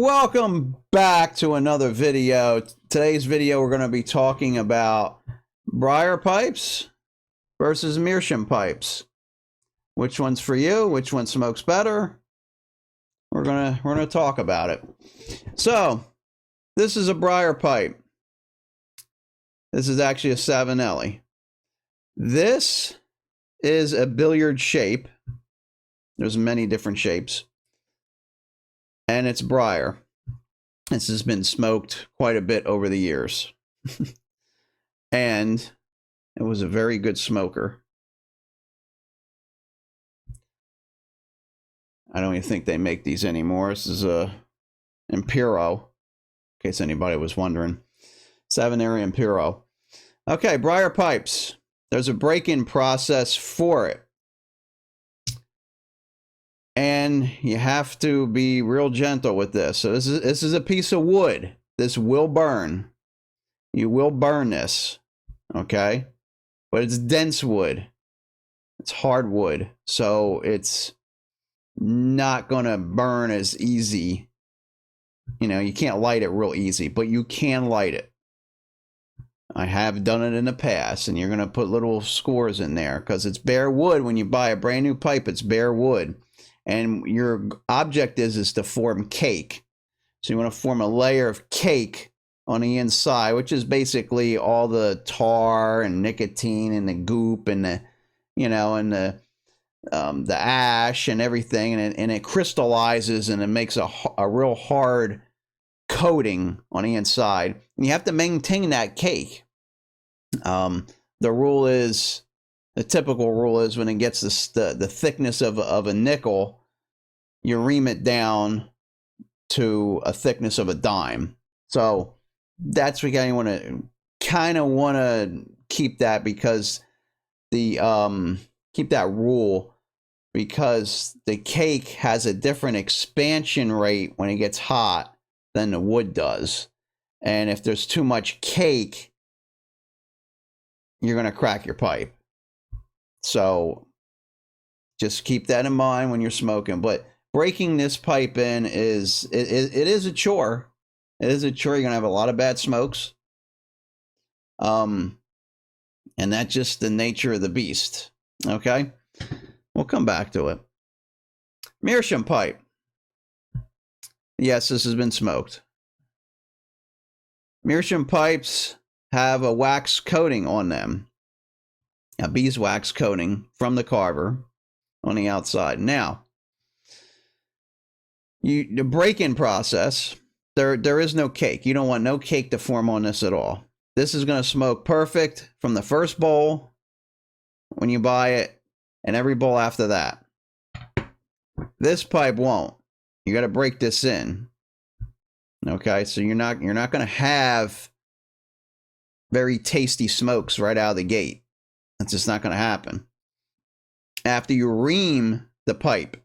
Welcome back to another video. Today's video we're going to be talking about Briar pipes versus Meerschaum pipes. Which one's for you? Which one smokes better? We're gonna talk about it. So, this is a Briar pipe. This is actually a Savinelli. This is a billiard shape. There's many different shapes. And it's Briar. This has been smoked quite a bit over the years. And it was a very good smoker. I don't even think they make these anymore. This is a Impero, in case anybody was wondering. Savinelli Impero. Okay, Briar pipes. There's a break-in process for it. And you have to be real gentle with this. So this is a piece of wood. This will burn. You will burn this. Okay? But it's dense wood. It's hard wood. So it's not going to burn as easy. You know, you can't light it real easy, but you can light it. I have done it in the past, and you're going to put little scores in there because it's bare wood. When you buy a brand new pipe, it's bare wood. And your object is to form cake. So you want to form a layer of cake on the inside, which is basically all the tar and nicotine and the goop and the, you know, and the ash and everything, and it crystallizes and it makes a real hard coating on the inside. And you have to maintain that cake. The rule is, the typical rule is when it gets the thickness of a nickel, you ream it down to a thickness of a dime. So that's what you want to kind of want to keep that, because the keep that rule, because the cake has a different expansion rate when it gets hot than the wood does. And if there's too much cake, you're going to crack your pipe. So just keep that in mind when you're smoking. But breaking this pipe in is it is a chore. It is a chore. You're going to have a lot of bad smokes. And that's just the nature of the beast. Okay? We'll come back to it. Meerschaum pipe. Yes, this has been smoked. Meerschaum pipes have a wax coating on them. A beeswax coating from the carver on the outside. Now, the break-in process, there is no cake. You don't want no cake to form on this at all. This is going to smoke perfect from the first bowl when you buy it, and every bowl after that. This pipe won't. You got to break this in. Okay, so you're not going to have very tasty smokes right out of the gate. That's just not going to happen. After you ream the pipe,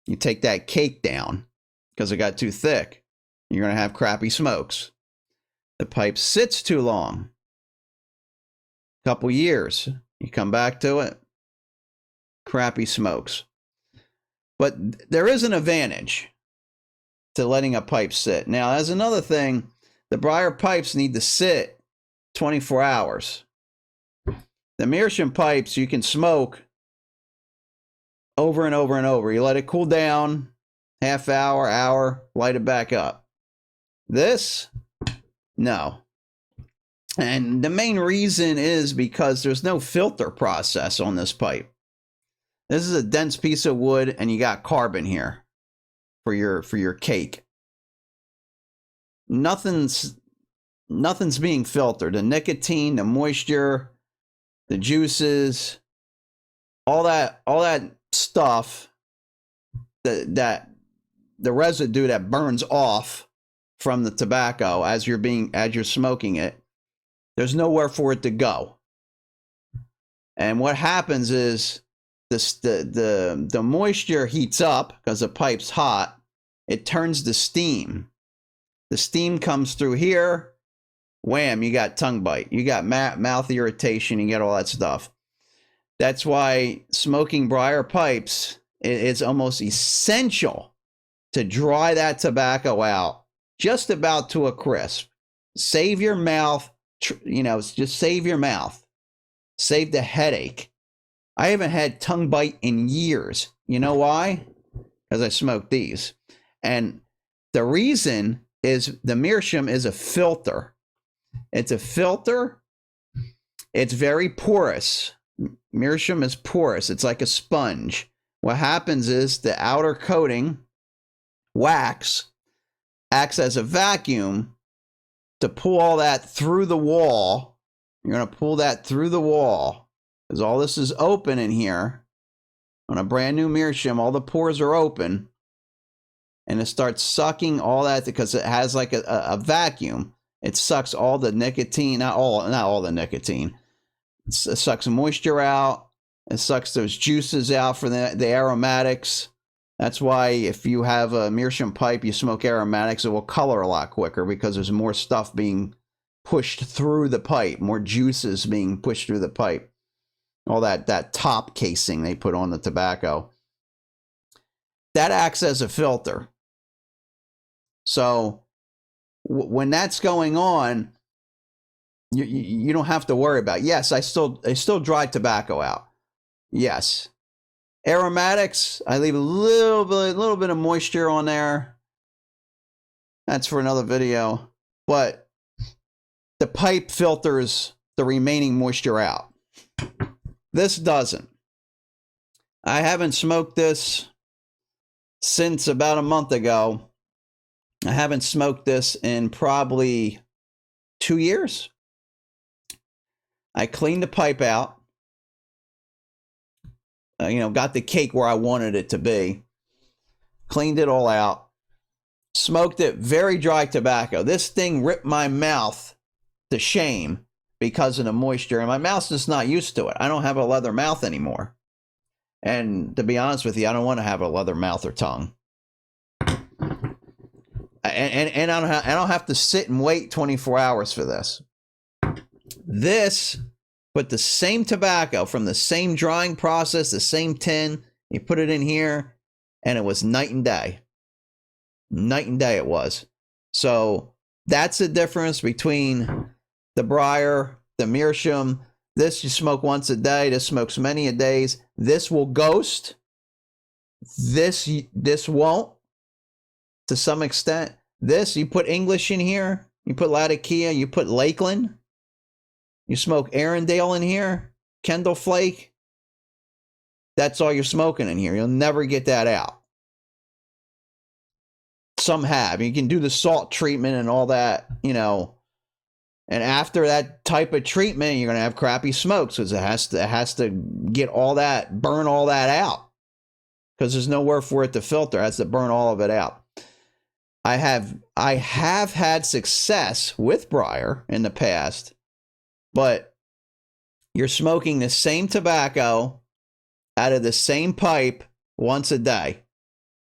you take that cake down because it got too thick. You're going to have crappy smokes. The pipe sits too long. Couple years, you come back to it, crappy smokes. But there is an advantage to letting a pipe sit. Now, as another thing, the Briar pipes need to sit 24 hours. The Meerschaum pipes, you can smoke over and over and over. You let it cool down, half hour, hour, light it back up. This, no. And the main reason is because there's no filter process on this pipe. This is a dense piece of wood, and you got carbon here for your cake. Nothing's being filtered. The nicotine, the moisture, the juices, all that stuff, that the residue that burns off from the tobacco as you're smoking it, there's nowhere for it to go. And what happens is the moisture heats up because the pipe's hot. It turns to steam. The steam comes through here. Wham, you got tongue bite. You got mouth irritation. You get all that stuff. That's why smoking Briar pipes is almost essential to dry that tobacco out just about to a crisp. Save your mouth, you know, just save your mouth. Save the headache. I haven't had tongue bite in years. You know why? Because I smoked these. And the reason is the Meerschaum is a filter. It's a filter. It's very porous. Meerschaum is porous. It's like a sponge. What happens is the outer coating, wax, acts as a vacuum to pull all that through the wall. You're going to pull that through the wall because all this is open in here. On a brand new Meerschaum, all the pores are open. And it starts sucking all that because it has like a vacuum. It sucks all the nicotine, not all the nicotine. It sucks moisture out. It sucks those juices out for the aromatics. That's why if you have a Meerschaum pipe, you smoke aromatics, it will color a lot quicker because there's more stuff being pushed through the pipe, more juices being pushed through the pipe. All that top casing they put on the tobacco. That acts as a filter. So when that's going on, you don't have to worry about it. Yes, I still dry tobacco out. Yes. Aromatics, I leave a little bit of moisture on there. That's for another video. But the pipe filters the remaining moisture out. This doesn't. I haven't smoked this since about a month ago. I haven't smoked this in probably 2 years. I cleaned the pipe out. You know, got the cake where I wanted it to be. Cleaned it all out. Smoked it, very dry tobacco. This thing ripped my mouth to shame because of the moisture. And my mouth's just not used to it. I don't have a leather mouth anymore. And to be honest with you, I don't want to have a leather mouth or tongue. And I don't have to sit and wait 24 hours for this. This, but the same tobacco from the same drying process, the same tin, you put it in here, and it was night and day. Night and day it was. So that's the difference between the Briar, the Meerschaum. This you smoke once a day. This smokes many a days. This will ghost. This won't. To some extent, this, you put English in here, you put Latakia, you put Lakeland, you smoke Arendelle in here, Kendall Flake, that's all you're smoking in here. You'll never get that out. Some have. You can do the salt treatment and all that, you know, and after that type of treatment, you're going to have crappy smokes because it has to get all that, burn all that out because there's nowhere for it to filter. It has to burn all of it out. I have had success with Briar in the past, but you're smoking the same tobacco out of the same pipe once a day,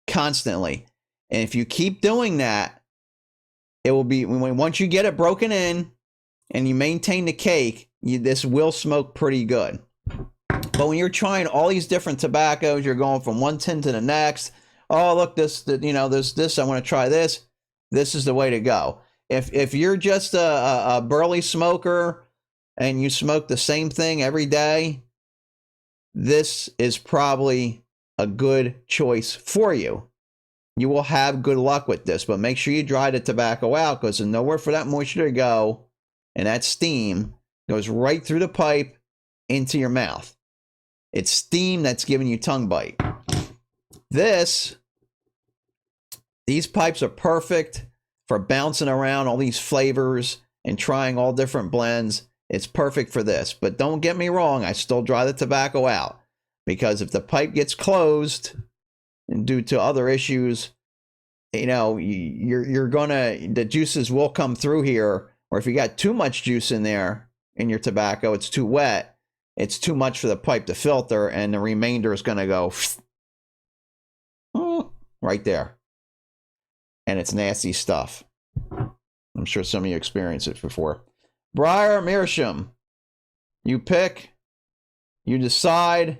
constantly. And if you keep doing that, it will be, once you get it broken in and you maintain the cake, this will smoke pretty good. But when you're trying all these different tobaccos, you're going from one tin to the next. Oh, look, this, you know, this, I want to try this. This is the way to go. If you're just a burly smoker and you smoke the same thing every day, this is probably a good choice for you. You will have good luck with this, but make sure you dry the tobacco out because there's nowhere for that moisture to go, and that steam goes right through the pipe into your mouth. It's steam that's giving you tongue bite. These pipes are perfect for bouncing around all these flavors and trying all different blends. It's perfect for this, but don't get me wrong, I still dry the tobacco out because if the pipe gets closed and due to other issues, you know, the juices will come through here, or if you got too much juice in there in your tobacco, it's too wet, it's too much for the pipe to filter, and the remainder is going to go right there. And it's nasty stuff. I'm sure some of you experienced it before. Briar, Meerschaum. You pick. You decide.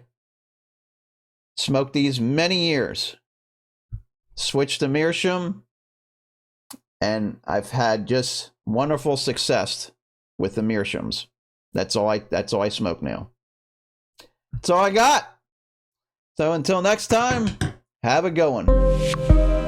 Smoke these many years. switched to Meerschaum, and I've had just wonderful success with the Meerschaums. That's all I smoke now. That's all I got. So until next time, have a good one.